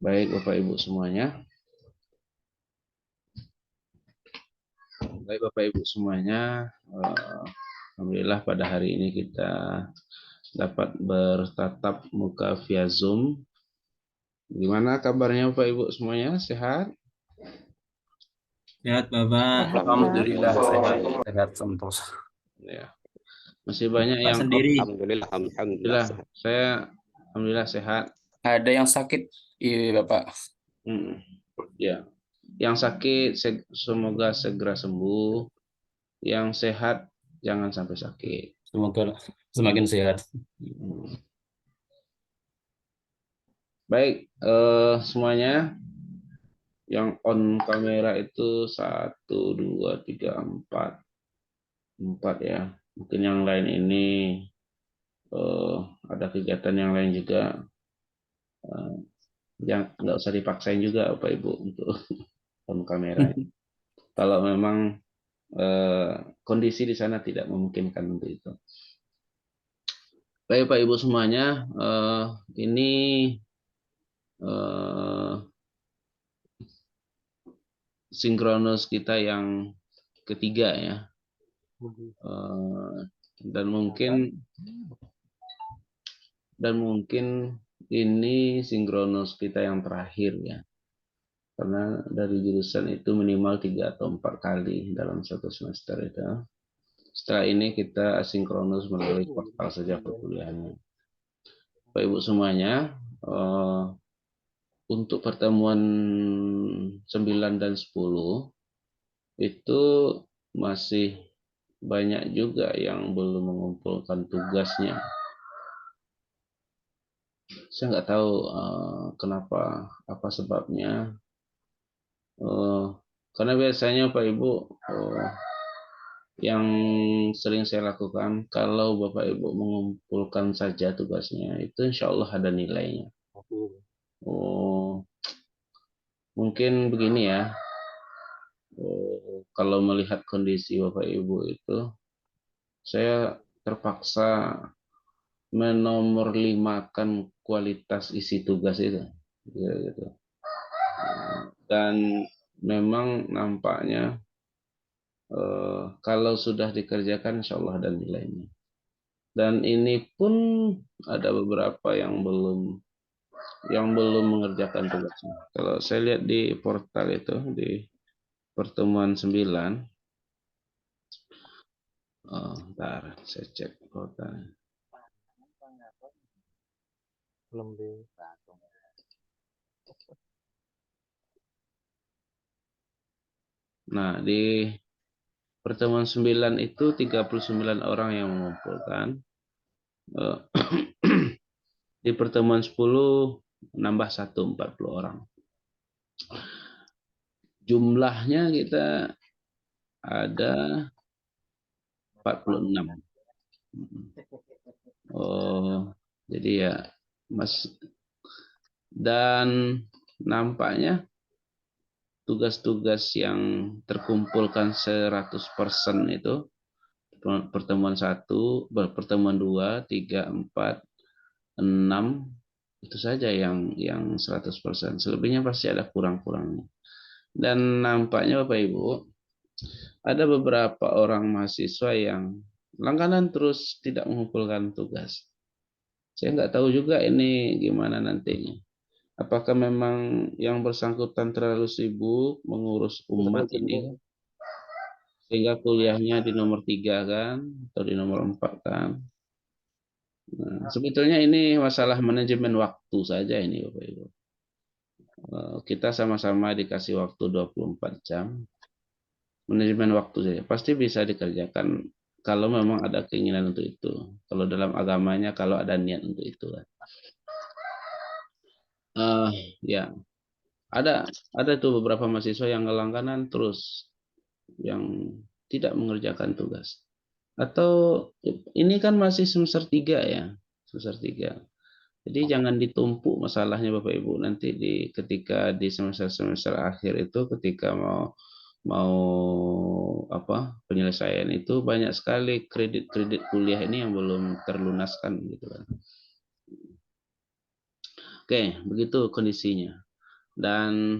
Baik Bapak Ibu semuanya. Baik Bapak Ibu semuanya. Alhamdulillah pada hari ini kita dapat bertatap muka via Zoom. Gimana kabarnya Bapak Ibu semuanya? Sehat? Sehat Bapak. Sehat, Pak. Alhamdulillah sehat, sehat sentosa. Ya. Masih banyak Pak yang sendiri Alhamdulillah, alhamdulillah Alhamdulillah, sehat. saya Alhamdulillah sehat. Ada yang sakit, iya Bapak. Ya. Yang sakit semoga segera sembuh. Yang sehat jangan sampai sakit. Semoga semakin sehat. Baik, semuanya yang on kamera itu 1, 2, 3, 4 ya. Mungkin yang lain ini ada kegiatan yang lain juga. Yang nggak usah dipaksain juga Bapak Ibu untuk on kamera. Kalau memang kondisi di sana tidak memungkinkan untuk itu. Baik Pak Ibu semuanya, ini sinkronus kita yang ketiga ya. Dan mungkin ini sinkronus kita yang terakhir ya. Karena dari jurusan itu minimal 3 atau 4 kali dalam satu semester itu. Setelah ini kita asinkronus melalui portal saja perkuliahannya. Bapak Ibu semuanya, untuk pertemuan 9 dan 10 itu masih banyak juga yang belum mengumpulkan tugasnya. Saya nggak tahu kenapa, apa sebabnya. Karena biasanya Pak Ibu yang sering saya lakukan, kalau Bapak Ibu mengumpulkan saja tugasnya, itu insya Allah ada nilainya. Mungkin begini ya, kalau melihat kondisi Bapak Ibu itu, saya terpaksa menomorlimakan kualitas isi tugas itu. Gitu. Dan memang nampaknya kalau sudah dikerjakan insya Allah ada nilainya. Dan ini pun ada beberapa yang belum mengerjakan tugasnya. Kalau saya lihat di portal itu di pertemuan 9, bentar saya cek portal. Nah, di pertemuan 9 itu 39 orang yang mengumpulkan. Di pertemuan 10 nambah 1, 40 orang. Jumlahnya kita ada 46. Jadi ya Mas, dan nampaknya tugas-tugas yang terkumpulkan 100% itu pertemuan 1, pertemuan 2, 3, 4, 6 itu saja yang 100%. Selebihnya pasti ada kurang-kurangnya. Dan nampaknya Bapak Ibu ada beberapa orang mahasiswa yang langganan terus tidak mengumpulkan tugas. Saya nggak tahu juga ini gimana nantinya. Apakah memang yang bersangkutan terlalu sibuk mengurus umat ini sehingga kuliahnya di nomor 3 kan atau di nomor 4 kan? Nah, sebetulnya ini masalah manajemen waktu saja ini Bapak Ibu. Kita sama-sama dikasih waktu 24 jam. Manajemen waktu saja pasti bisa dikerjakan kalau memang ada keinginan untuk itu. Kalau dalam agamanya kalau ada niat untuk itu kan. Ya, ada tuh beberapa mahasiswa yang langganan terus yang tidak mengerjakan tugas. Atau ini kan masih semester 3 ya, semester 3. Jadi jangan ditumpuk masalahnya Bapak Ibu nanti ketika di semester akhir itu ketika mau apa penyelesaian itu banyak sekali kredit kuliah ini yang belum terlunaskan gitu kan. Oke, begitu kondisinya. Dan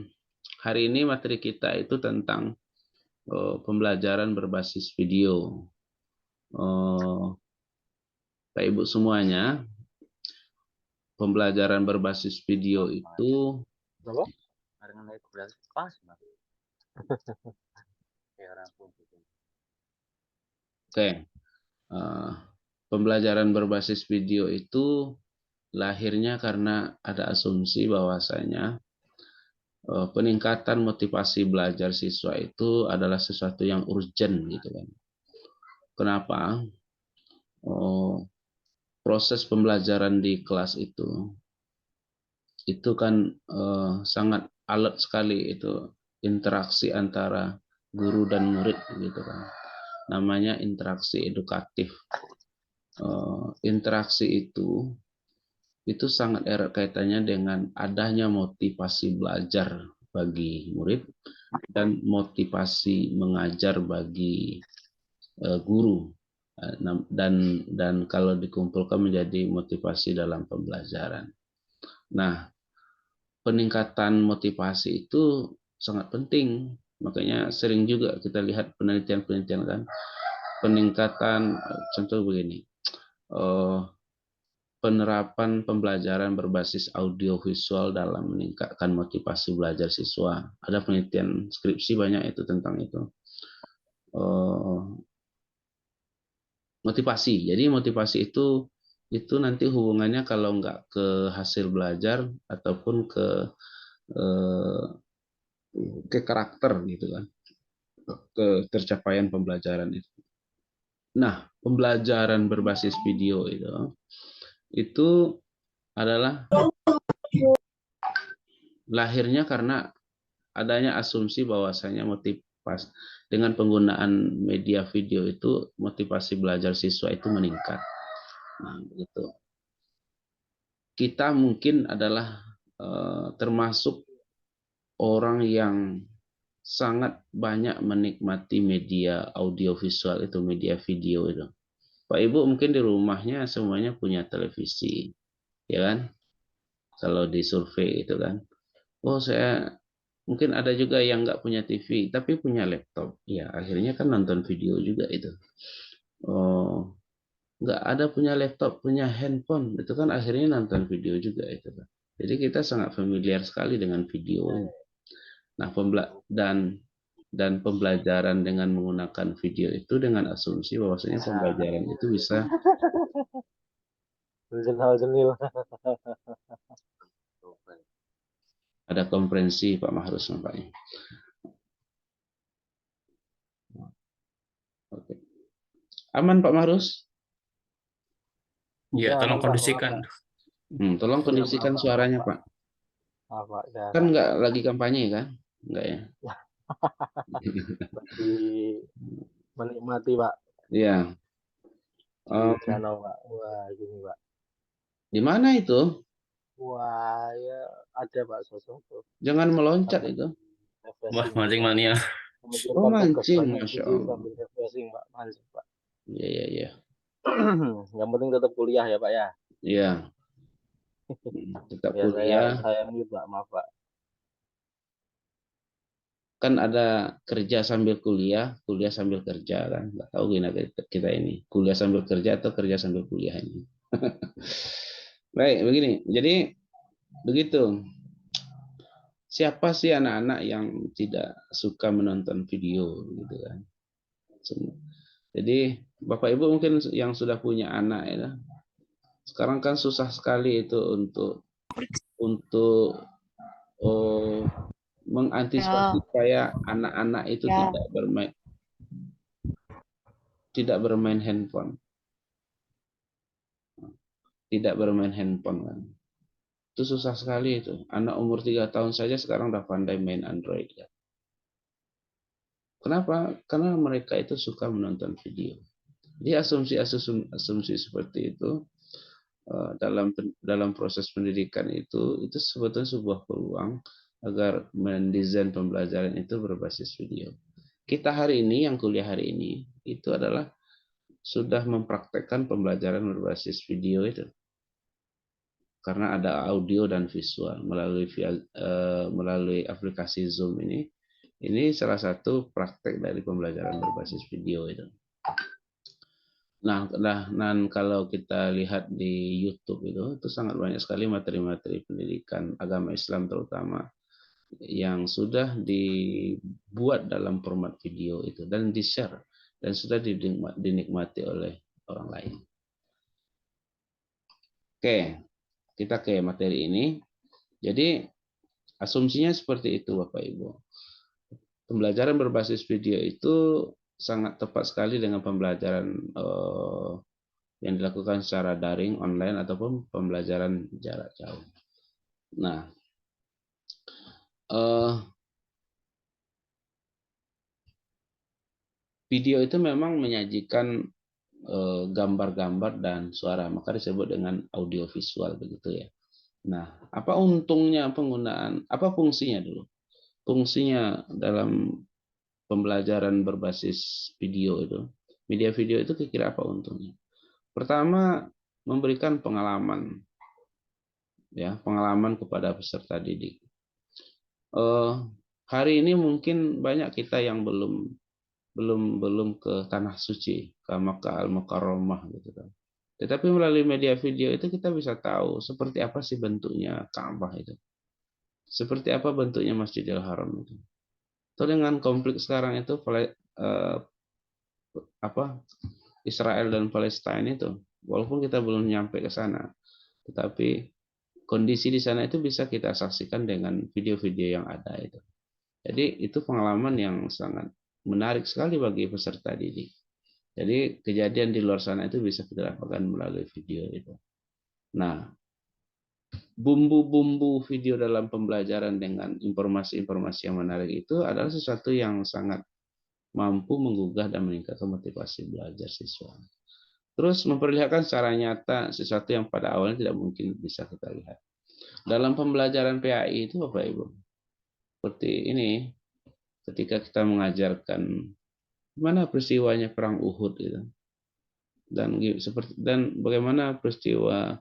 hari ini materi kita itu tentang pembelajaran berbasis video. Pak Ibu semuanya, pembelajaran berbasis video itu pembelajaran berbasis video itu lahirnya karena ada asumsi bahwasanya peningkatan motivasi belajar siswa itu adalah sesuatu yang urgent gitu kan. Kenapa? Proses pembelajaran di kelas itu kan sangat alot sekali, itu interaksi antara guru dan murid gitu kan. Namanya interaksi edukatif. Interaksi itu sangat erat kaitannya dengan adanya motivasi belajar bagi murid dan motivasi mengajar bagi guru, dan kalau dikumpulkan menjadi motivasi dalam pembelajaran. Nah, peningkatan motivasi itu sangat penting. Makanya sering juga kita lihat penelitian-penelitian kan, peningkatan, contoh begini, penerapan pembelajaran berbasis audiovisual dalam meningkatkan motivasi belajar siswa. Ada penelitian skripsi banyak itu tentang itu. Motivasi. Jadi motivasi itu nanti hubungannya kalau nggak ke hasil belajar ataupun ke karakter gitu kan, ke tercapaian pembelajaran itu. Nah, pembelajaran berbasis video itu adalah lahirnya karena adanya asumsi bahwasanya motivasi dengan penggunaan media video itu motivasi belajar siswa itu meningkat. Nah, begitu. Kita mungkin adalah termasuk orang yang sangat banyak menikmati media audiovisual itu, media video itu. Pak Ibu mungkin di rumahnya semuanya punya televisi, ya kan? Kalau di survei itu kan. Oh, saya mungkin ada juga yang nggak punya TV, tapi punya laptop. Ya, akhirnya kan nonton video juga itu. Oh, nggak ada punya laptop, punya handphone, itu kan akhirnya nonton video juga itu kan. Jadi kita sangat familiar sekali dengan video. Nah, dan pembelajaran dengan menggunakan video itu dengan asumsi bahwasanya pembelajaran itu bisa ada komprehensi, Pak Mahrus nampaknya. Oke. Aman Pak Mahrus? Ya, tolong kondisikan. Tolong kondisikan suaranya Pak. Kan nggak lagi kampanye kan? Nggak ya? Lagi menikmati Pak. Iya. Di danau Pak. Wah gini Pak. Di mana itu? Wah ya ada Pak sosok tuh. Jangan meloncat itu. Wah, mancing mania. Oh, mancing, Masya Allah. Sambil refreshing Pak, mancing Pak. Iya, iya, iya. Yang penting tetap kuliah ya Pak ya. Iya. Tetap Ya kuliah. saya mute Pak, maaf Pak. Kan ada kerja sambil kuliah, kuliah sambil kerja kan. Nggak tahu gimana kita ini. Kuliah sambil kerja atau kerja sambil kuliah ini. Baik, begini. Jadi begitu. Siapa sih anak-anak yang tidak suka menonton video gitu kan? Jadi Bapak Ibu mungkin yang sudah punya anak ya. Sekarang kan susah sekali itu untuk mengantisipasi supaya anak-anak itu tidak bermain handphone. Tidak bermain handphone kan. Itu susah sekali itu. Anak umur 3 tahun saja sekarang udah pandai main Android kan. Kenapa? Karena mereka itu suka menonton video. Jadi asumsi seperti itu dalam proses pendidikan itu sebetulnya sebuah peluang agar mendesain pembelajaran itu berbasis video. Kita hari ini yang kuliah hari ini itu adalah sudah mempraktekkan pembelajaran berbasis video itu. karena ada audio dan visual melalui aplikasi Zoom ini. Ini salah satu praktek dari pembelajaran berbasis video itu. Nah, dan kalau kita lihat di YouTube itu sangat banyak sekali materi-materi pendidikan agama Islam terutama yang sudah dibuat dalam format video itu dan di-share dan sudah dinikmati oleh orang lain. Oke, kita ke materi ini. Jadi asumsinya seperti itu Bapak Ibu. Pembelajaran berbasis video itu sangat tepat sekali dengan pembelajaran yang dilakukan secara daring, online, ataupun pembelajaran jarak jauh. Nah, video itu memang menyajikan gambar-gambar dan suara, maka disebut dengan audiovisual begitu ya. Nah, apa untungnya penggunaan, apa fungsinya dulu? Fungsinya dalam pembelajaran berbasis video itu, media video itu kira-kira apa untungnya? Pertama, memberikan pengalaman, ya, pengalaman kepada peserta didik. Hari ini mungkin banyak kita yang belum ke tanah suci, ke Makkah Al-Mukarramah gitu kan. Tetapi melalui media video itu kita bisa tahu seperti apa sih bentuknya Ka'bah itu. Seperti apa bentuknya Masjidil Haram itu. Atau dengan konflik sekarang itu Israel dan Palestina itu, walaupun kita belum nyampe ke sana, tetapi kondisi di sana itu bisa kita saksikan dengan video-video yang ada itu. Jadi itu pengalaman yang sangat menarik sekali bagi peserta didik. Jadi kejadian di luar sana itu bisa kita dapatkan melalui video itu. Nah, bumbu-bumbu video dalam pembelajaran dengan informasi-informasi yang menarik itu adalah sesuatu yang sangat mampu menggugah dan meningkatkan motivasi belajar siswa. Terus memperlihatkan secara nyata sesuatu yang pada awalnya tidak mungkin bisa kita lihat. Dalam pembelajaran PAI itu Bapak Ibu, seperti ini, ketika kita mengajarkan gimana peristiwanya perang Uhud itu, dan bagaimana peristiwa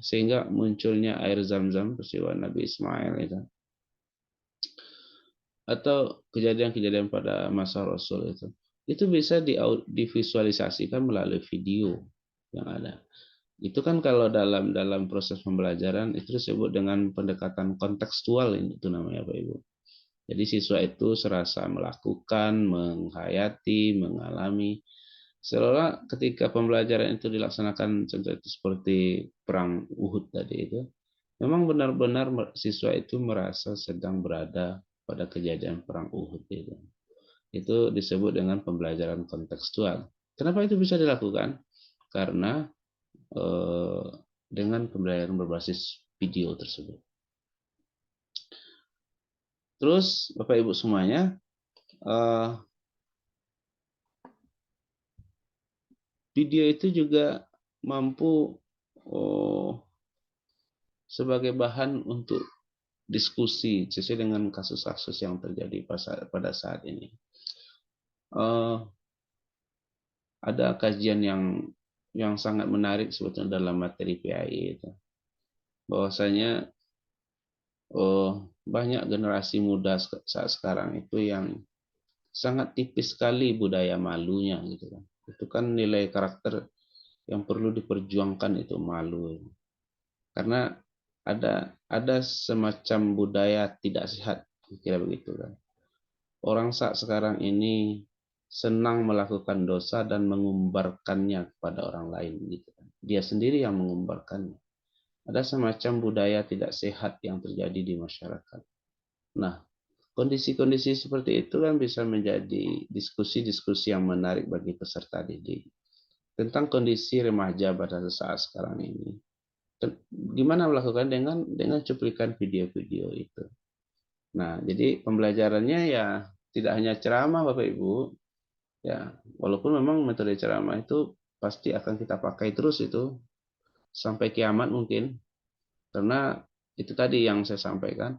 sehingga munculnya air Zam-Zam, peristiwa Nabi Ismail atau kejadian-kejadian pada masa Rasul itu bisa divisualisasikan melalui video yang ada. Itu kan kalau dalam proses pembelajaran itu disebut dengan pendekatan kontekstual, itu namanya Pak Ibu. Jadi siswa itu serasa melakukan, menghayati, mengalami. Seolah ketika pembelajaran itu dilaksanakan seperti perang Uhud tadi itu, memang benar-benar siswa itu merasa sedang berada pada kejadian perang Uhud itu. Itu disebut dengan pembelajaran kontekstual. Kenapa itu bisa dilakukan? Karena dengan pembelajaran berbasis video tersebut. Terus Bapak Ibu semuanya, video itu juga mampu sebagai bahan untuk diskusi sesuai dengan kasus-kasus yang terjadi pada saat ini. Ada kajian yang sangat menarik sebetulnya dalam materi PAI itu, bahwasanya banyak generasi muda saat sekarang itu yang sangat tipis sekali budaya malunya gitu kan. Itu kan nilai karakter yang perlu diperjuangkan, itu malu. Karena ada semacam budaya tidak sehat, kira begitu kan. Orang saat sekarang ini senang melakukan dosa dan mengumbarkannya kepada orang lain gitu kan. Dia sendiri yang mengumbarkannya. Ada semacam budaya tidak sehat yang terjadi di masyarakat. Nah, kondisi-kondisi seperti itu kan bisa menjadi diskusi-diskusi yang menarik bagi peserta didik tentang kondisi remaja pada saat sekarang ini. Gimana melakukan dengan cuplikan video-video itu. Nah, jadi pembelajarannya ya tidak hanya ceramah Bapak Ibu. Ya, walaupun memang metode ceramah itu pasti akan kita pakai terus itu sampai kiamat mungkin. Karena itu tadi yang saya sampaikan,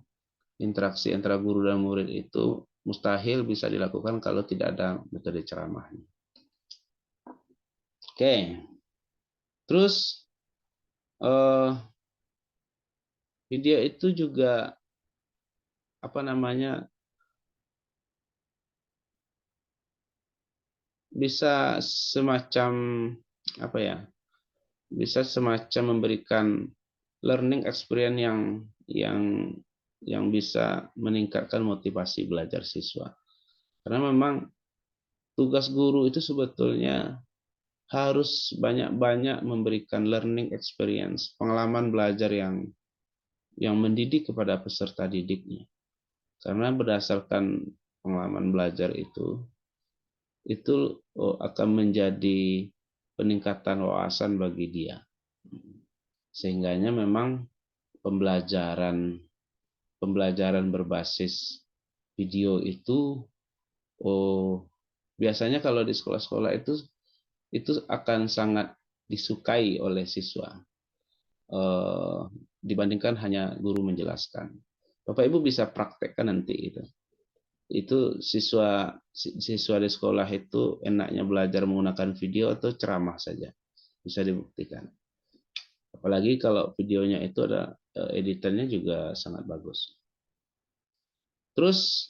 interaksi antara guru dan murid itu mustahil bisa dilakukan kalau tidak ada metode ceramahnya. Oke, terus video itu juga apa namanya bisa semacam apa ya? Bisa semacam memberikan learning experience yang bisa meningkatkan motivasi belajar siswa. Karena memang tugas guru itu sebetulnya harus banyak-banyak memberikan learning experience, pengalaman belajar yang mendidik kepada peserta didiknya. Karena berdasarkan pengalaman belajar itu akan menjadi peningkatan wawasan bagi dia. Sehingganya memang pembelajaran berbasis video itu biasanya kalau di sekolah-sekolah itu akan sangat disukai oleh siswa dibandingkan hanya guru menjelaskan. Bapak Ibu bisa praktekkan nanti itu. Itu siswa di sekolah itu enaknya belajar menggunakan video atau ceramah saja. Bisa dibuktikan. Apalagi kalau videonya itu ada editannya juga sangat bagus. Terus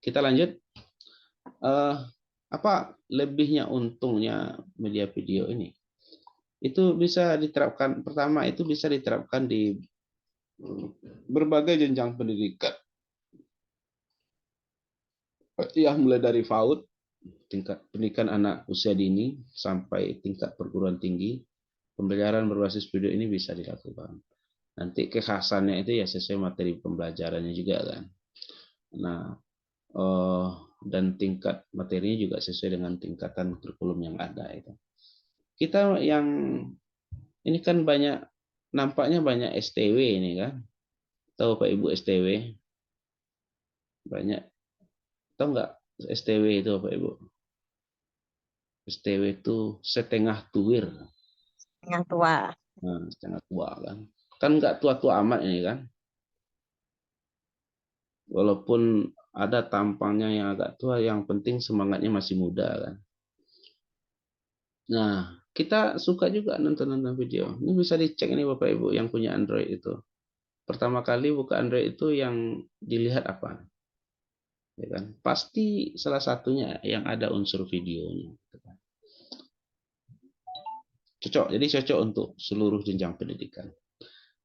kita lanjut. Apa lebihnya untungnya media video ini? Itu bisa diterapkan, pertama itu bisa diterapkan di berbagai jenjang pendidikan. Ya, mulai dari PAUD, tingkat pendidikan anak usia dini, sampai tingkat perguruan tinggi, pembelajaran berbasis video ini bisa dilakukan. Nanti kekhasannya itu ya sesuai materi pembelajarannya juga kan. Nah, dan tingkat materinya juga sesuai dengan tingkatan kurikulum yang ada itu. Kita yang ini kan nampaknya banyak STW ini kan. Tahu Pak Ibu STW? Banyak. Tahu nggak STW itu Pak Ibu? STW itu setengah tuwir. Yang tua. Nah, setengah tua kan. Kan nggak tua-tua amat ini kan. Walaupun ada tampangnya yang agak tua, yang penting semangatnya masih muda kan. Nah, kita suka juga nonton video. Ini bisa dicek ini Bapak Ibu yang punya Android itu. Pertama kali buka Android itu yang dilihat apa? Ya kan? Pasti salah satunya yang ada unsur videonya. Cocok, jadi cocok untuk seluruh jenjang pendidikan.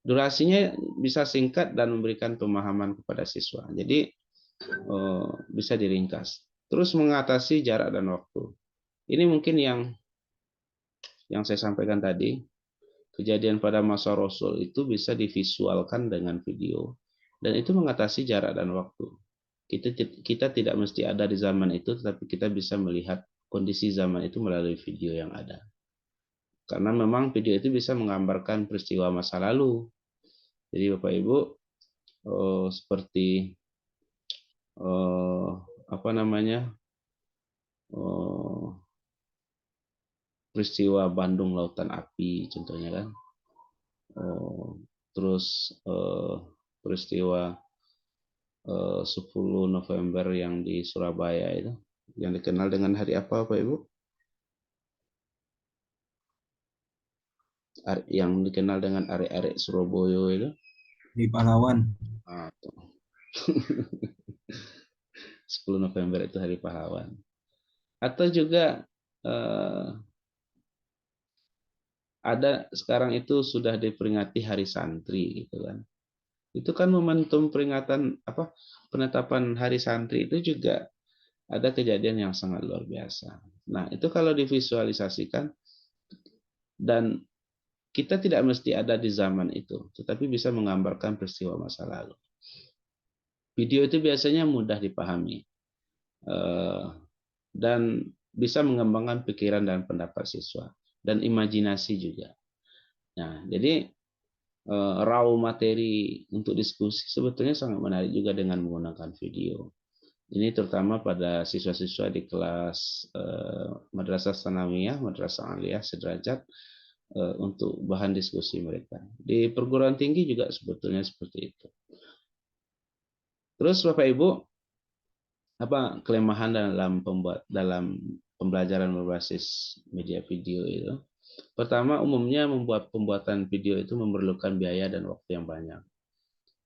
Durasinya bisa singkat dan memberikan pemahaman kepada siswa. Jadi bisa diringkas. Terus mengatasi jarak dan waktu. Ini mungkin yang saya sampaikan tadi. Kejadian pada masa Rasul itu bisa divisualkan dengan video. Dan itu mengatasi jarak dan waktu. Kita tidak mesti ada di zaman itu, tetapi kita bisa melihat kondisi zaman itu melalui video yang ada. Karena memang video itu bisa menggambarkan peristiwa masa lalu. Jadi Bapak Ibu seperti apa namanya peristiwa Bandung Lautan Api contohnya kan. Terus peristiwa 10 November yang di Surabaya itu, yang dikenal dengan hari apa Pak Ibu? Yang dikenal dengan arek-arek Surabaya itu? Di Pahlawan. 10 November itu hari pahlawan. Atau juga ada sekarang itu sudah diperingati Hari Santri gitu kan. Itu kan momentum peringatan penetapan Hari Santri itu juga ada kejadian yang sangat luar biasa. Nah, itu kalau divisualisasikan dan kita tidak mesti ada di zaman itu, tetapi bisa menggambarkan peristiwa masa lalu. Video itu biasanya mudah dipahami dan bisa mengembangkan pikiran dan pendapat siswa dan imajinasi juga. Nah, jadi raw materi untuk diskusi sebetulnya sangat menarik juga dengan menggunakan video. Ini terutama pada siswa-siswa di kelas Madrasah Tsanawiyah, Madrasah Aliyah sederajat untuk bahan diskusi mereka. Di perguruan tinggi juga sebetulnya seperti itu. Terus Bapak Ibu, apa kelemahan dalam pembelajaran berbasis media video itu. Pertama, umumnya pembuatan video itu memerlukan biaya dan waktu yang banyak.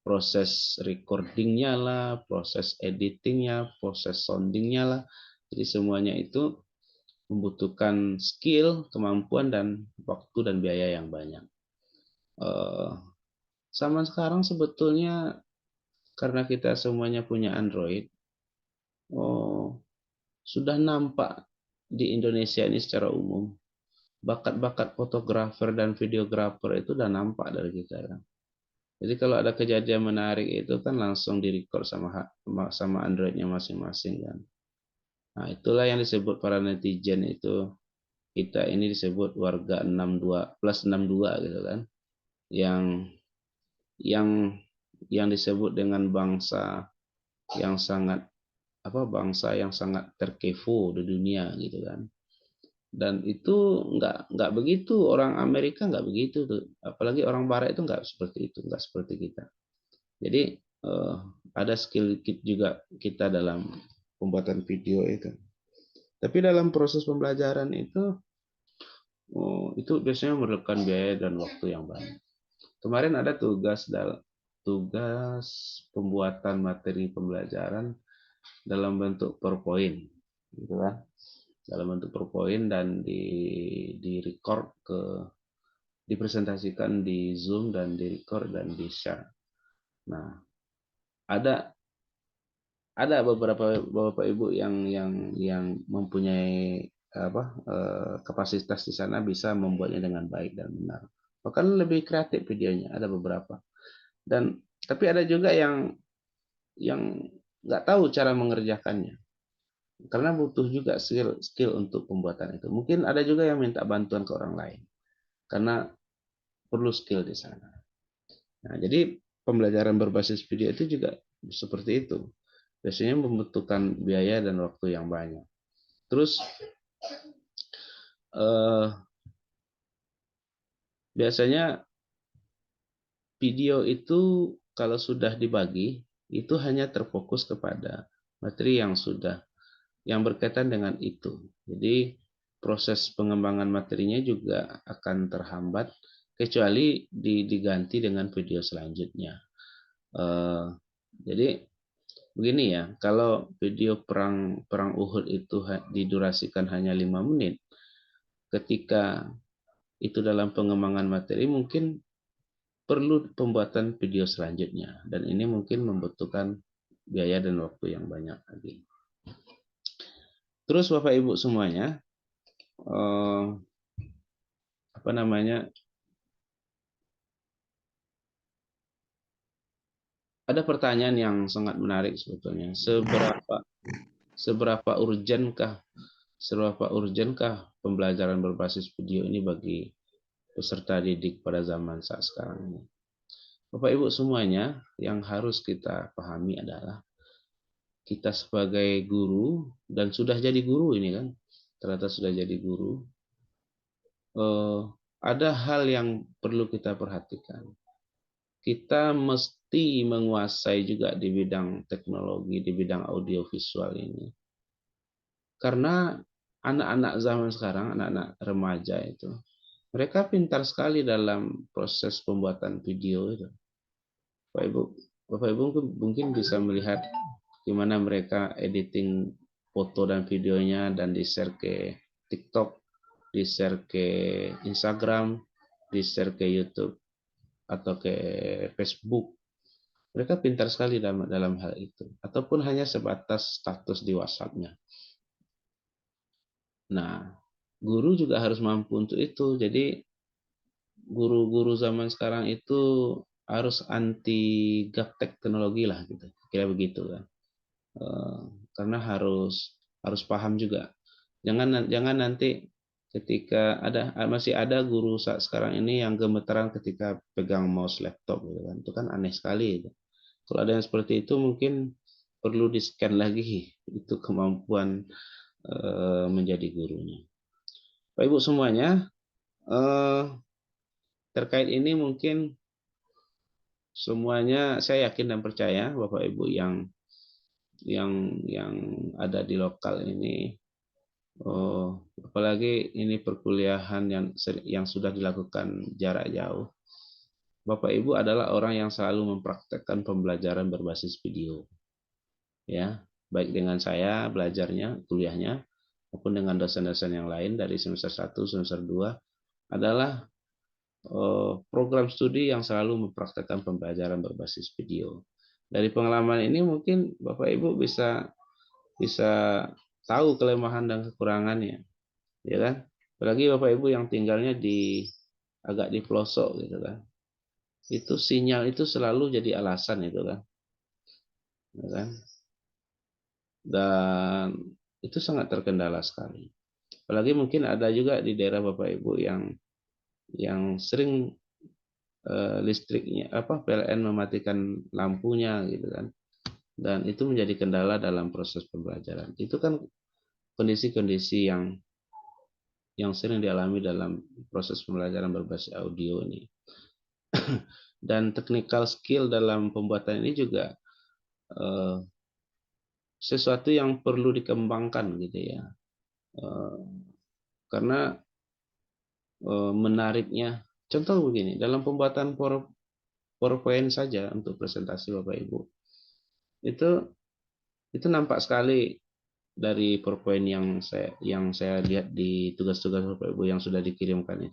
Proses recordingnya lah, proses editingnya, proses soundingnya lah. Jadi semuanya itu membutuhkan skill, kemampuan, dan waktu dan biaya yang banyak. Zaman sekarang sebetulnya karena kita semuanya punya Android, sudah nampak di Indonesia ini secara umum bakat-bakat fotografer dan videografer itu udah nampak dari kita kan. Jadi kalau ada kejadian menarik itu kan langsung direcord sama Androidnya masing-masing kan. Nah, itulah yang disebut para netizen itu, kita ini disebut warga 62 plus 62 gitu kan. Yang disebut dengan bangsa yang sangat terkepo di dunia gitu kan. Dan itu nggak begitu, orang Amerika nggak begitu tuh, apalagi orang Barat itu nggak seperti itu, nggak seperti kita. Jadi ada skill juga kita dalam pembuatan video itu. Tapi dalam proses pembelajaran itu biasanya memerlukan biaya dan waktu yang banyak. Kemarin ada tugas pembuatan materi pembelajaran dalam bentuk PowerPoint, gitu kan? Dalam bentuk PowerPoint dan dipresentasikan di Zoom dan di-record dan di-share. Nah, ada beberapa Bapak Ibu yang mempunyai kapasitas di sana bisa membuatnya dengan baik dan benar. Bahkan lebih kreatif videonya, ada beberapa. Tapi ada juga yang nggak tahu cara mengerjakannya. Karena butuh juga skill untuk pembuatan itu. Mungkin ada juga yang minta bantuan ke orang lain. Karena perlu skill di sana. Nah, jadi pembelajaran berbasis video itu juga seperti itu. Biasanya membutuhkan biaya dan waktu yang banyak. Terus biasanya video itu kalau sudah dibagi itu hanya terfokus kepada materi yang berkaitan dengan itu. Jadi proses pengembangan materinya juga akan terhambat kecuali diganti dengan video selanjutnya. Jadi begini ya, kalau video perang Uhud itu didurasikan hanya 5 menit, ketika itu dalam pengembangan materi mungkin perlu pembuatan video selanjutnya, dan ini mungkin membutuhkan biaya dan waktu yang banyak lagi. Terus Bapak Ibu semuanya, ada pertanyaan yang sangat menarik sebetulnya. Seberapa urgenkah pembelajaran berbasis video ini bagi peserta didik pada zaman saat sekarang ini? Bapak Ibu semuanya, yang harus kita pahami adalah kita sebagai guru dan sudah jadi guru ini kan, ternyata sudah jadi guru, ada hal yang perlu kita perhatikan. Kita mesti menguasai juga di bidang teknologi, di bidang audiovisual ini. Karena anak-anak zaman sekarang, anak-anak remaja itu, mereka pintar sekali dalam proses pembuatan video itu. Bapak Ibu mungkin bisa melihat gimana mereka editing foto dan videonya dan di-share ke TikTok, di-share ke Instagram, di-share ke YouTube atau ke Facebook. Mereka pintar sekali dalam hal itu. Ataupun hanya sebatas status di WhatsApp-nya. Nah, guru juga harus mampu untuk itu. Jadi guru-guru zaman sekarang itu harus anti gaptek teknologi lah gitu. Kira begitu kan. Karena harus paham juga. Jangan nanti ketika masih ada guru saat sekarang ini yang gemeteran ketika pegang mouse laptop gitu kan. Itu kan aneh sekali itu. Kalau ada yang seperti itu mungkin perlu di-scan lagi itu kemampuan menjadi gurunya. Bapak Ibu semuanya, terkait ini mungkin semuanya saya yakin dan percaya Bapak Ibu yang ada di lokal ini Apalagi ini perkuliahan yang sudah dilakukan jarak jauh. Bapak Ibu adalah orang yang selalu mempraktekkan pembelajaran berbasis video. Ya, baik dengan saya belajarnya, kuliahnya, maupun dengan dosen-dosen yang lain dari semester 1, semester 2 adalah program studi yang selalu mempraktekkan pembelajaran berbasis video. Dari pengalaman ini mungkin Bapak Ibu bisa tahu kelemahan dan kekurangannya, ya kan? Apalagi Bapak Ibu yang tinggalnya agak di pelosok gitu kan. Itu sinyal itu selalu jadi alasan itu kan. Ya kan? Dan itu sangat terkendala sekali. Apalagi mungkin ada juga di daerah Bapak Ibu yang sering listriknya PLN mematikan lampunya gitu kan. Dan itu menjadi kendala dalam proses pembelajaran. Itu kan kondisi-kondisi yang sering dialami dalam proses pembelajaran berbasis audio ini. Dan technical skill dalam pembuatan ini juga sesuatu yang perlu dikembangkan gitu ya. Karena menariknya, contoh begini, dalam pembuatan PowerPoint saja untuk presentasi Bapak Ibu, itu nampak sekali dari PowerPoint yang saya lihat di tugas-tugas Bapak Ibu yang sudah dikirimkan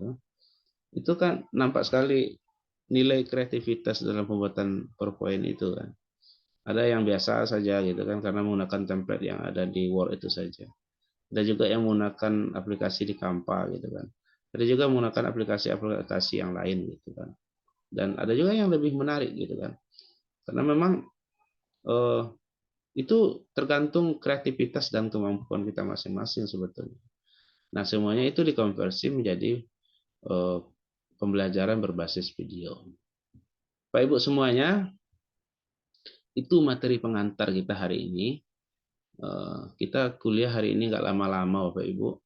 itu kan nampak sekali nilai kreativitas dalam pembuatan PowerPoint itu kan. Ada yang biasa saja gitu kan karena menggunakan template yang ada di Word itu saja. Ada juga yang menggunakan aplikasi di Canva gitu kan. Ada juga menggunakan aplikasi-aplikasi yang lain gitu kan. Dan ada juga yang lebih menarik gitu kan. Karena memang itu tergantung kreativitas dan kemampuan kita masing-masing sebetulnya. Nah, semuanya itu dikonversi menjadi pembelajaran berbasis video. Pak Ibu semuanya, itu materi pengantar kita hari ini. Kita kuliah hari ini nggak lama-lama Bapak Ibu,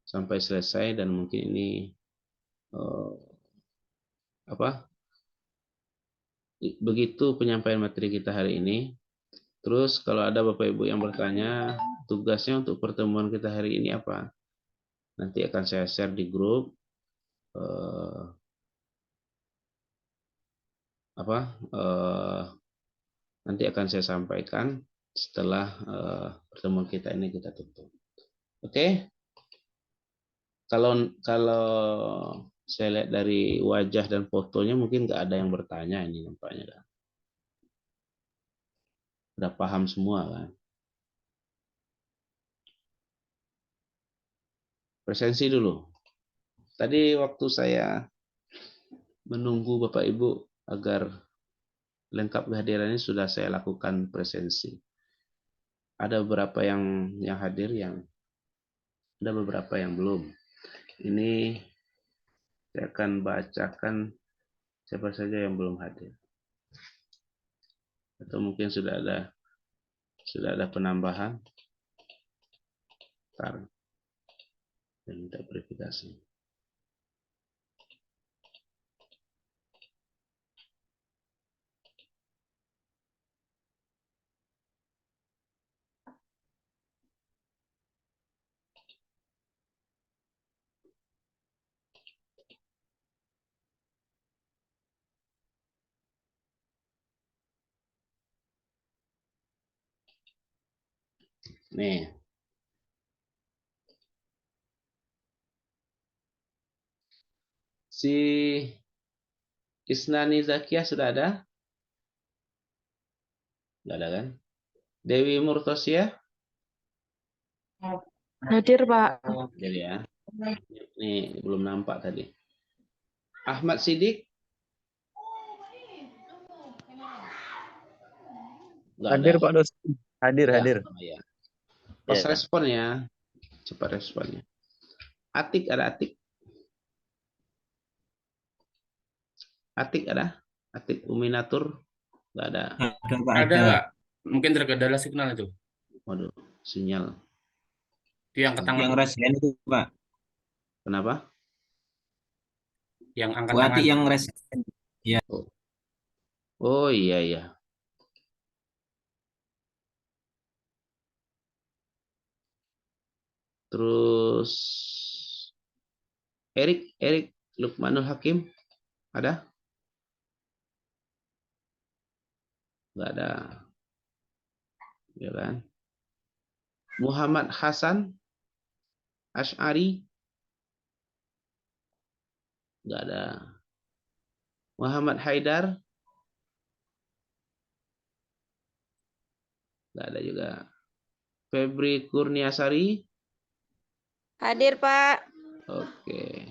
sampai selesai dan mungkin ini begitu penyampaian materi kita hari ini. Terus kalau ada Bapak Ibu yang bertanya, tugasnya untuk pertemuan kita hari ini apa? Nanti akan saya share di grup. Nanti akan saya sampaikan setelah pertemuan kita ini kita tutup. Oke? Kalau saya lihat dari wajah dan fotonya mungkin nggak ada yang bertanya ini nampaknya kan. Udah paham semua kan? Presensi dulu. Tadi waktu saya menunggu Bapak Ibu agar lengkap kehadirannya sudah saya lakukan presensi. Ada beberapa yang hadir, ada beberapa yang belum. Ini saya akan bacakan siapa saja yang belum hadir. Atau mungkin sudah ada penambahan. Ntar saya minta verifikasi. Nih. Si Isnani Zakia sudah ada? Nggak ada kan? Dewi Murtosia? Hadir, Pak. Jadi ya. Nih, belum nampak tadi. Ahmad Sidik? Nggak Hadir ada. Pak dosen. Hadir, Ya, hadir. ya. Pas Ya. respon ya. Cepat responnya. Atik ada Atik? Atik ada? Atik Uminatur? Nggak ada. Ada, Pak. Mungkin terkendala signal itu. Waduh, sinyal. Itu yang ke tangan. Yang residen itu, Pak. Kenapa? Yang angkat Bu Ati tangan. yang residen. Ya. Oh iya, iya. Terus Erik Lukmanul Hakim ada? Nggak ada. Ya kan? Muhammad Hasan Ash'ari nggak ada. Muhammad Haidar nggak ada juga. Febri Kurniasari. Hadir, Pak. Oke.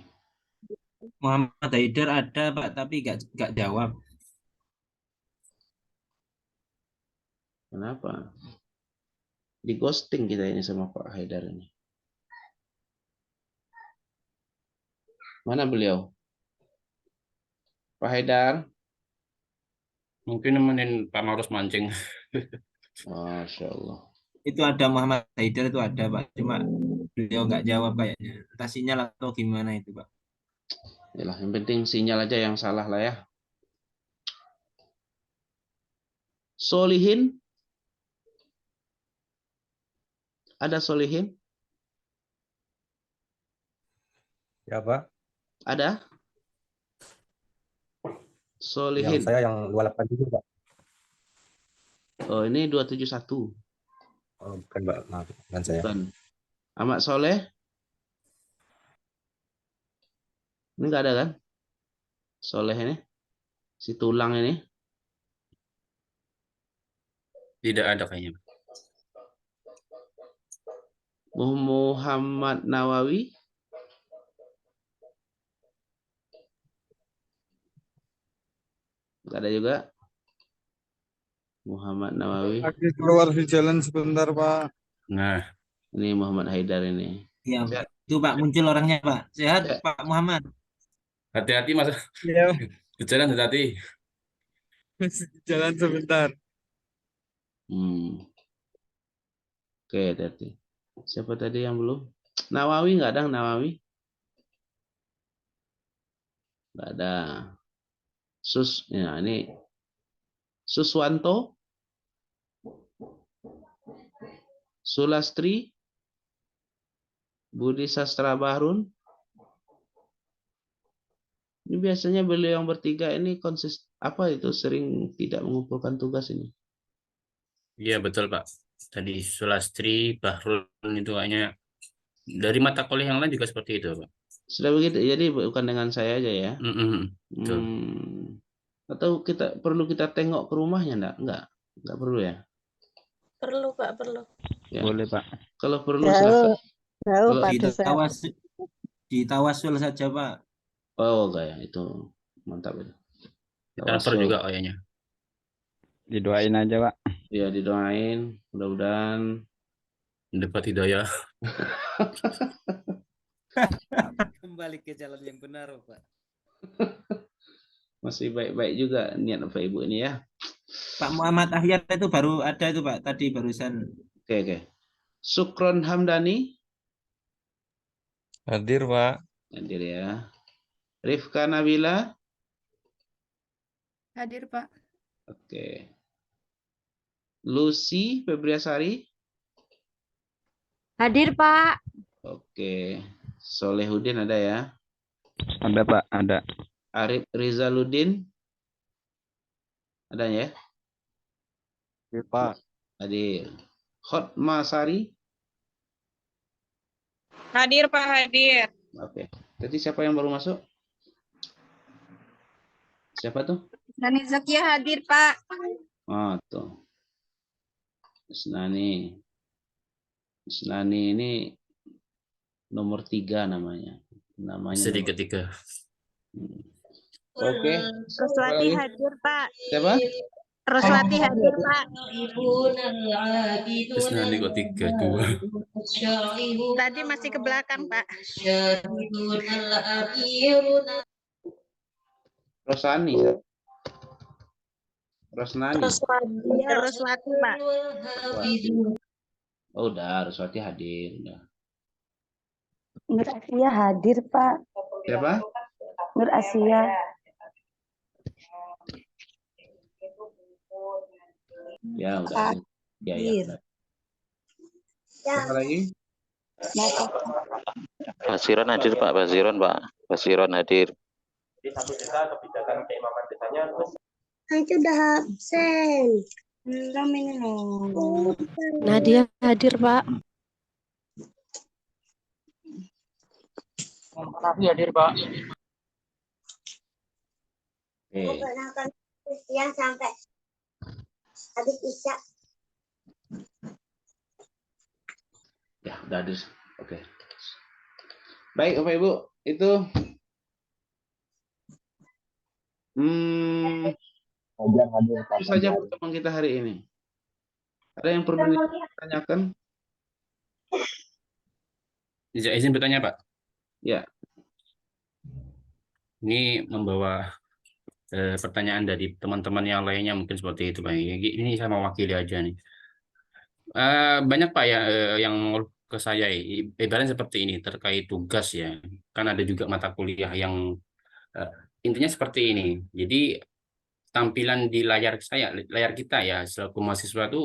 Muhammad Haidar ada Pak, tapi nggak jawab. Kenapa? Di ghosting kita ini sama Pak Haidar ini. Mana beliau? Pak Haidar. Mungkin nemenin Pak Marus mancing. Masya Allah. Itu ada Muhammad Haidar itu ada Pak, cuma beliau nggak jawab kayaknya. Entah sinyal atau gimana itu Pak. Yalah, yang penting sinyal aja yang salah lah ya. Solihin. Ada Solihin? Ya, Pak. Ada? Yang Solihin. saya yang 28 juga, Pak. Oh, ini 271. Oh, bukan, Pak. Maaf, bukan saya. Bukan. Ahmad Soleh? Ini nggak ada kan? Soleh ini? Si tulang ini? Tidak ada kayaknya. Muhammad Nawawi? Nggak ada juga. Muhammad Nawawi. Lagi keluar di jalan sebentar, Pak. Nah, Ini Muhammad Haidar ini. Iya Sehat? itu Pak muncul orangnya Pak. Sehat Ya. Pak Muhammad. hati-hati Mas. Ya, Di jalan hati-hati. masih di jalan sebentar. Oke, tadi. Siapa tadi yang belum? Nawawi nggak ada, Nawawi? Nggak ada. Ya, ini Suswanto, Sulastri, Budi Sastra Bahrun. Ini biasanya beliau yang bertiga ini sering tidak mengumpulkan tugas ini. Iya betul Pak. Tadi Sulastri, Bahrul itu kayaknya dari mata kuliah yang lain juga seperti itu Pak. Sudah begitu, jadi bukan dengan saya aja ya. Betul. Atau perlu kita tengok ke rumahnya enggak perlu ya. Perlu, Pak, perlu. Ya. Boleh Pak. Kalau perlu Jauh, silakan. jauh, Kalau Pak Desa. Di tawasul saja Pak. Oh enggak ya, itu mantap itu. Transfer Tawasul. juga kayaknya. Didoain aja, Pak. Ya didoain, mudah-mudahan Dapat hidayah. Kembali ke jalan yang benar Pak. masih baik-baik juga niat Bapak Ibu ini ya. Pak Muhammad Ahyar itu baru ada itu Pak tadi barusan. Oke. Sukron Hamdani. Hadir, Pak. Hadir ya. Rifka Nabila. Hadir, Pak. Oke. Lucy Febriasari. Hadir, Pak. Oke. Solehudin ada ya. Ada, Pak. Ada. Arif Rizaluddin. Ada ya? Hadir, Pak. Hadir. Hotma Sari. Hadir, Pak, hadir. Oke. Tadi siapa yang baru masuk? Siapa tuh? Nani Zakia hadir, Pak. Oh, tuh. Isnani ini nomor 3 namanya. Bisa tiga. Oke. Ruswati hadir, Pak. Siapa? Ruswati hadir, Pak. Terus nanti kok 3-2. Tadi masih ke belakang, Pak. Rosani. Rosnani. Ruswati, Pak. Oh, udah, Ruswati hadir. Udah. Nur Asia hadir, Pak. Siapa? Nur Asia. Ya, udah. Ya. Siapa lagi? Basiron hadir Pak, Basiron Pak. Basiron hadir. Itu udah absen. Belum ini loh. Nadia hadir, Pak. hadir Pak. Siang sampai habis isya. Ya, udah hadir. Oke. Baik, Bapak Ibu, itu itu saja pertemuan kita hari ini. Ada yang perlu ditanyakan? Izin bertanya, Pak. Ya. Ini membawa pertanyaan dari teman-teman yang lainnya mungkin seperti itu, Pak. Ini saya mewakili aja nih. Banyak Pak ya yang mengeluh ke saya, ibaratnya seperti ini terkait tugas ya. Kan ada juga mata kuliah yang intinya seperti ini. Jadi tampilan di layar kita ya selaku mahasiswa itu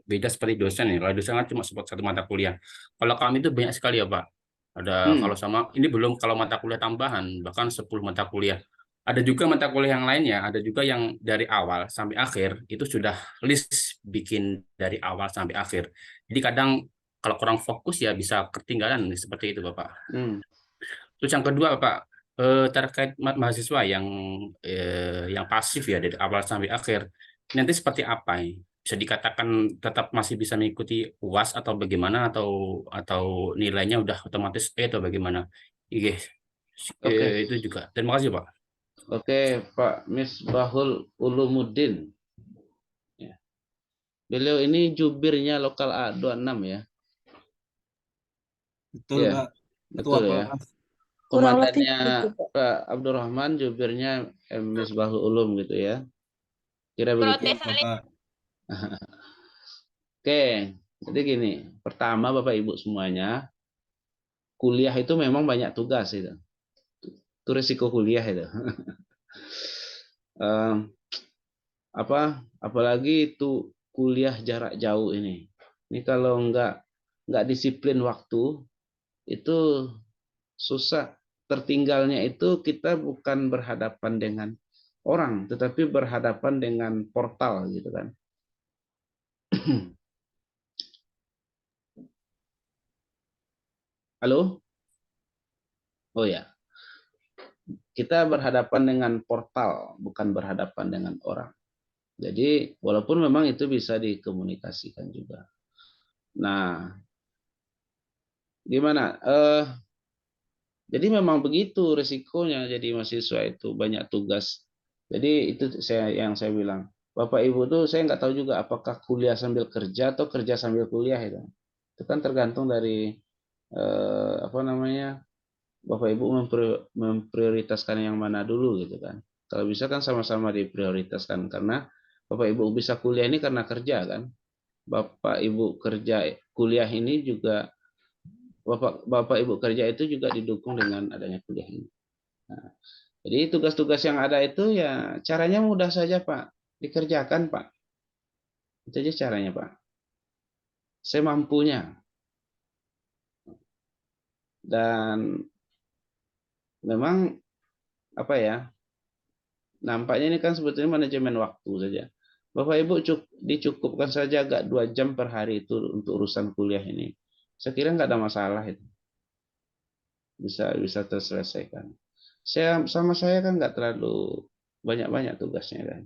beda seperti dosen ya. Kalau dosen kan cuma satu mata kuliah. Kalau kami itu banyak sekali ya Pak. Ada kalau sama ini belum kalau mata kuliah tambahan bahkan 10 mata kuliah. Ada juga mata kuliah yang lainnya, ada juga yang dari awal sampai akhir itu sudah list bikin dari awal sampai akhir. Jadi kadang kalau kurang fokus ya bisa ketinggalan seperti itu Bapak. Terus yang kedua Pak, terkait mahasiswa yang pasif ya dari awal sampai akhir, nanti seperti apa ya? Bisa dikatakan tetap masih bisa mengikuti UAS atau bagaimana atau nilainya udah otomatis atau bagaimana? Iya, itu juga. Terima kasih Pak. Oke, Pak Misbahul Ulumuddin. Ya. Beliau ini jubirnya lokal A26 ya. Betul, ya. Pak. Betul ya. Komandannya Pak Abdurrahman, jubirnya Misbahul Ulum gitu ya. Kira begitu. Oke, jadi gini. Pertama Bapak Ibu semuanya, kuliah itu memang banyak tugas itu. Itu risiko kuliah itu. Apalagi itu kuliah jarak jauh ini. Ini kalau nggak disiplin waktu itu susah. Tertinggalnya itu kita bukan berhadapan dengan orang, tetapi berhadapan dengan portal gitu kan. Halo? Oh ya. Kita berhadapan dengan portal, bukan berhadapan dengan orang. Jadi, walaupun memang itu bisa dikomunikasikan juga. Nah, gimana? Jadi memang begitu risikonya jadi mahasiswa itu banyak tugas. Jadi itu yang saya bilang. Bapak Ibu tuh saya nggak tahu juga apakah kuliah sambil kerja atau kerja sambil kuliah itu. Itu kan tergantung dari Bapak Ibu memprioritaskan yang mana dulu gitu kan. Kalau bisa kan sama-sama diprioritaskan karena Bapak Ibu bisa kuliah ini karena kerja kan. Bapak Ibu kerja kuliah ini juga Bapak Ibu kerja itu juga didukung dengan adanya kuliah ini. Nah, jadi tugas-tugas yang ada itu ya caranya mudah saja Pak, dikerjakan Pak. Itu aja caranya Pak. Semampunya. Dan memang nampaknya ini kan sebetulnya manajemen waktu saja. Bapak Ibu dicukupkan saja agak 2 jam per hari itu untuk urusan kuliah ini. Saya kira nggak ada masalah itu. Bisa terselesaikan. Saya kan nggak terlalu banyak tugasnya kan.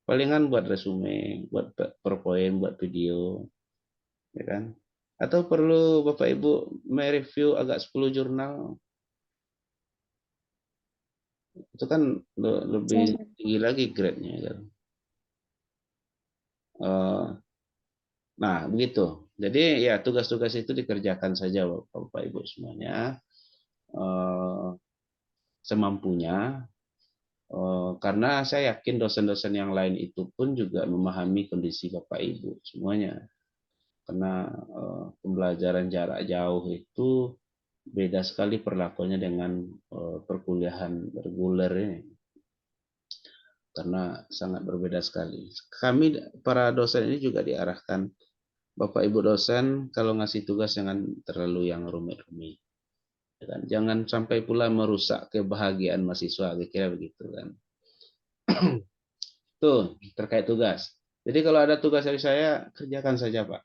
Palingan buat resume, buat PowerPoint, buat video, ya kan. Atau perlu Bapak Ibu mereview agak 10 jurnal. Itu kan lebih tinggi lagi grade-nya kan. Nah, begitu. Jadi ya tugas-tugas itu dikerjakan saja Bapak Ibu semuanya semampunya. Karena saya yakin dosen-dosen yang lain itu pun juga memahami kondisi Bapak Ibu semuanya. Karena pembelajaran jarak jauh itu beda sekali perlakuannya dengan perkuliahan reguler ini. Karena sangat berbeda sekali. Kami para dosen ini juga diarahkan Bapak Ibu dosen kalau ngasih tugas jangan terlalu yang rumit-rumit. Ya kan? Jangan sampai pula merusak kebahagiaan mahasiswa, kira begitu kan. Tuh, terkait tugas. Jadi kalau ada tugas dari saya, kerjakan saja Pak.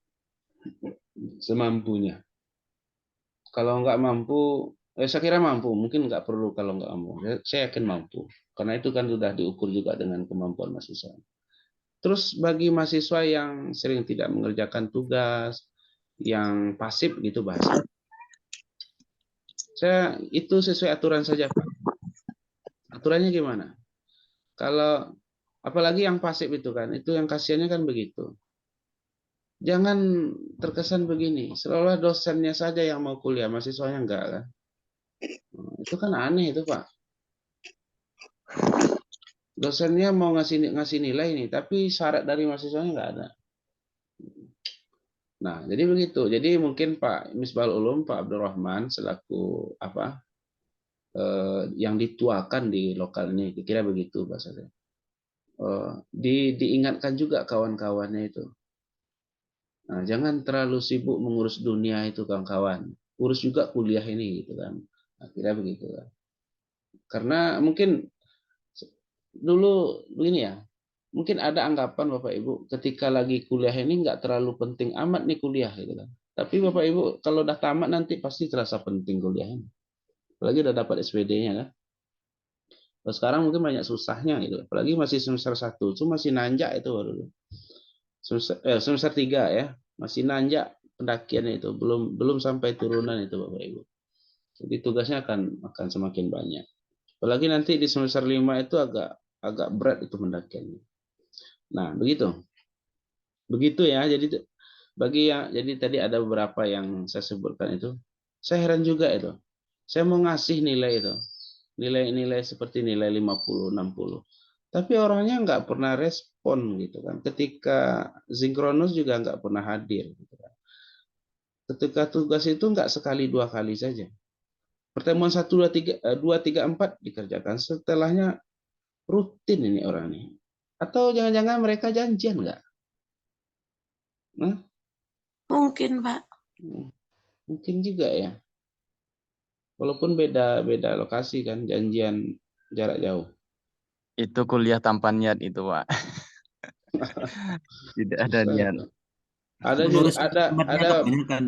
Semampunya. Kalau nggak mampu, saya kira mampu. Mungkin nggak perlu kalau nggak mampu. Saya yakin mampu. Karena itu kan sudah diukur juga dengan kemampuan mahasiswa. Terus bagi mahasiswa yang sering tidak mengerjakan tugas, yang pasif gitu bahasa. Saya itu sesuai aturan saja Pak. Aturannya gimana? Kalau apalagi yang pasif itu kan, itu yang kasihannya kan begitu. Jangan terkesan begini, seolah dosennya saja yang mau kuliah, mahasiswanya enggak kan. Itu kan aneh itu Pak. Dosennya mau ngasih nilai ini, tapi syarat dari mahasiswanya enggak ada. Nah, jadi begitu. Jadi mungkin Pak Misbahul Ulum, Pak Abdurrahman selaku apa yang dituakan di lokal ini, kira begitu bahasanya. Diingatkan juga kawan-kawannya itu. Nah, jangan terlalu sibuk mengurus dunia itu kawan-kawan. Urus juga kuliah ini gitu kan. Nah, kira begitu kan. Karena mungkin dulu begini ya. Mungkin ada anggapan Bapak Ibu ketika lagi kuliah ini nggak terlalu penting amat nih kuliah gitu kan. Tapi Bapak Ibu kalau udah tamat nanti pasti terasa penting kuliah ini. Apalagi udah dapat SPD-nya kan. Kalau sekarang mungkin banyak susahnya gitu. Apalagi masih semester 1, itu masih nanjak itu baru. Semester 3 ya. Masih nanjak pendakian itu, belum sampai turunan itu Bapak Ibu. Jadi tugasnya akan semakin banyak. Apalagi nanti di semester 5 itu agak berat itu pendakiannya. Nah, begitu. Begitu ya. Jadi jadi tadi ada beberapa yang saya sebutkan itu. Saya heran juga itu. Saya mau ngasih nilai itu. Nilai-nilai seperti nilai 50, 60. Tapi orangnya nggak pernah respon gitu kan. Ketika sinkronus juga nggak pernah hadir gitu kan. Ketika tugas itu nggak sekali 2 kali saja. Pertemuan 1, 2, 3, 4 dikerjakan. Setelahnya rutin ini orang ini. Atau jangan-jangan mereka janjian nggak? Mungkin, Pak. Mungkin juga ya. Walaupun beda lokasi kan, janjian jarak jauh. Itu kuliah tanpa niat itu, Pak. Tidak ada niat. Ada juga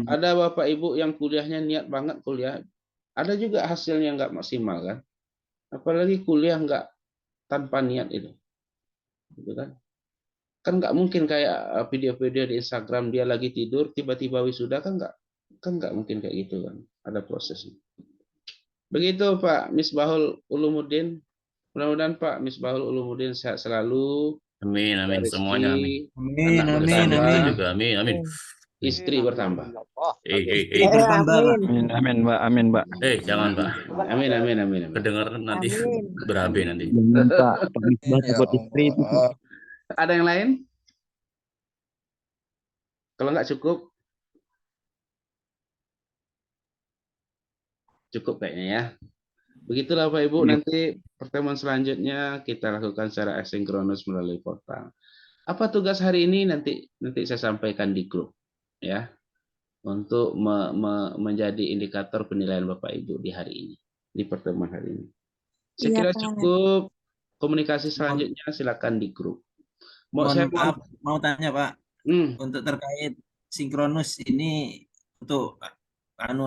ada Bapak Ibu yang kuliahnya niat banget kuliah. Ada juga hasilnya nggak maksimal kan. Apalagi kuliah nggak tanpa niat itu. Gitu kan. Kan nggak mungkin kayak video-video di Instagram dia lagi tidur tiba-tiba wisuda kan nggak mungkin kayak gitu kan. Ada prosesnya. Begitu Pak Misbahul Ulumuddin. Mudah-mudahan Pak Misbahul Ulumuddin sehat selalu. Amin, amin. Semuanya amin. Amin, amin, Itu juga amin, amin. Istri bertambah. Amin, amin, Mbak. Amin, Mbak. Jangan, Pak. Amin, amin, amin. Kedengaran nanti berabe nanti. Pak Misbah sebut istri itu. Ada yang lain? Kalau nggak cukup kayaknya ya. Begitulah Pak Ibu, nanti pertemuan selanjutnya kita lakukan secara asinkronus melalui portal. Apa tugas hari ini nanti saya sampaikan di grup ya. Untuk menjadi indikator penilaian Bapak Ibu di hari ini, di pertemuan hari ini. Saya kira cukup. Komunikasi selanjutnya silakan di grup. Mau tanya Pak, untuk terkait sinkronus ini untuk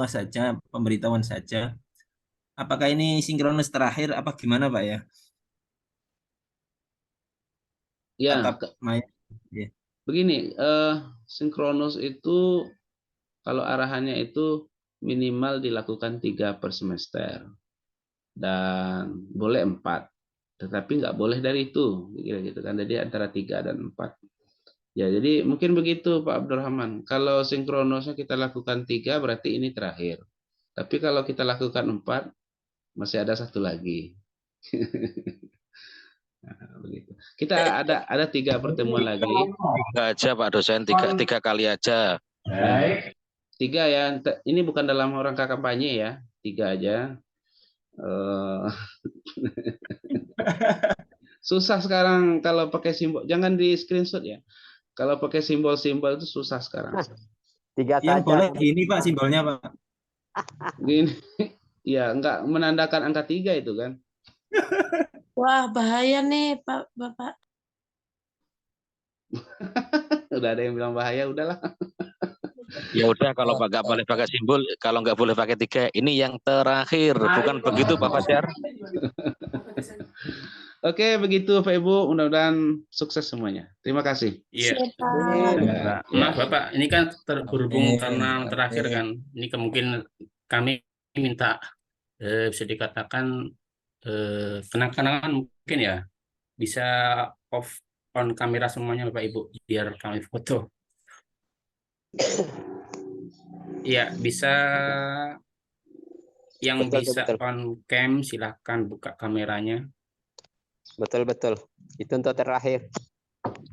saja, pemberitahuan saja. Apakah ini sinkronus terakhir apa gimana Pak ya? Ya, begini, sinkronus itu kalau arahannya itu minimal dilakukan 3 per semester dan boleh 4, tetapi nggak boleh dari itu, gitu kan. Jadi antara 3 dan 4. Ya, jadi mungkin begitu Pak Abdurrahman. Kalau sinkronusnya kita lakukan 3 berarti ini terakhir. Tapi kalau kita lakukan 4 masih ada 1 lagi. Nah, begitu. Kita ada 3 pertemuan lagi. 3 aja Pak dosen, 3 kali aja. 3 ya, ini bukan dalam rangka kampanye ya, 3 aja. Susah sekarang kalau pakai simbol, jangan di screenshot ya. Kalau pakai simbol-simbol itu susah sekarang. Tiga Yang saja. boleh gini Pak simbolnya Pak. Gini, ya nggak menandakan angka 3 itu kan. Wah, bahaya nih, Pak, Bapak. Udah ada yang bilang bahaya, udahlah. Ya udah kalau nggak boleh pakai simbol, kalau nggak boleh pakai 3, ini yang terakhir, bukan begitu Pak Fajar? Oke, begitu Pak Ibu. Mudah-mudahan sukses semuanya. Terima kasih. Iya. Siap, Pak. Maaf Bapak, ini kan berhubung karena Oke. terakhir kan, ini kemungkinan kami minta bisa dikatakan kenang-kenangan mungkin ya, bisa off on kamera semuanya Bapak Ibu biar kami foto. Iya, bisa yang Betul, bisa betul. on cam silahkan buka kameranya. Betul. Itu untuk terakhir.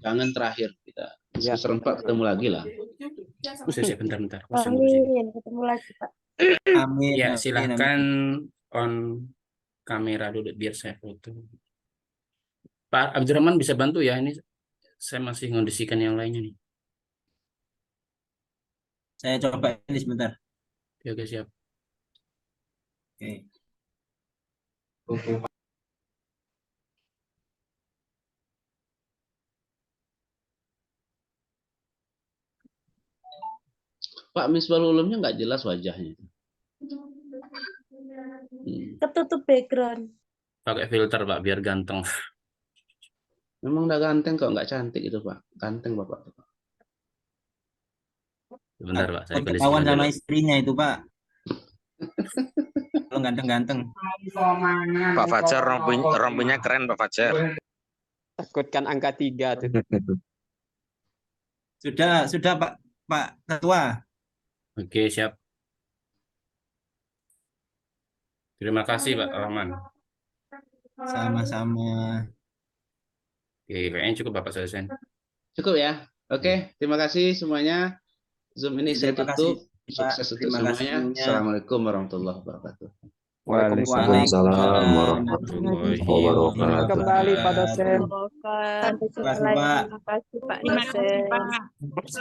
Jangan terakhir kita. Ya. Serempak ketemu lagi lah. Khusus ya bentar. Amin. Ketemu lagi, Pak. Amin. Ya, amin, silahkan amin. on kamera dulu biar saya foto. Pak Abdurrahman bisa bantu ya, ini saya masih ngondisikan yang lainnya nih. Saya coba ini sebentar. Oke, siap. Oke. Pak Misbahul Ulumnya nggak jelas wajahnya. Ketutup background. Pakai filter Pak biar ganteng. Memang udah ganteng kok, nggak cantik itu Pak. Ganteng Bapak. Sebentar Pak, saya Ketahuan kondisikan sama dulu. istrinya itu Pak. Kalau ganteng-ganteng. Pak Fajar rompinya keren Pak Fajar. Takutkan angka 3 tuh. Sudah Pak Ketua. Oke, siap. Terima kasih Pak Rahman. Sama-sama. Oke, kayaknya cukup Bapak selesai. Cukup ya. Oke, terima kasih semuanya. Zoom ini saya Terima kasih, tutup. Pak. Sukses untuk Terima kasih semuanya. semuanya. Assalamualaikum warahmatullahi wabarakatuh. Waalaikumsalam warahmatullahi wabarakatuh. Kembali Pak dosen. Terima kasih Pak. Terima kasih Pak dosen.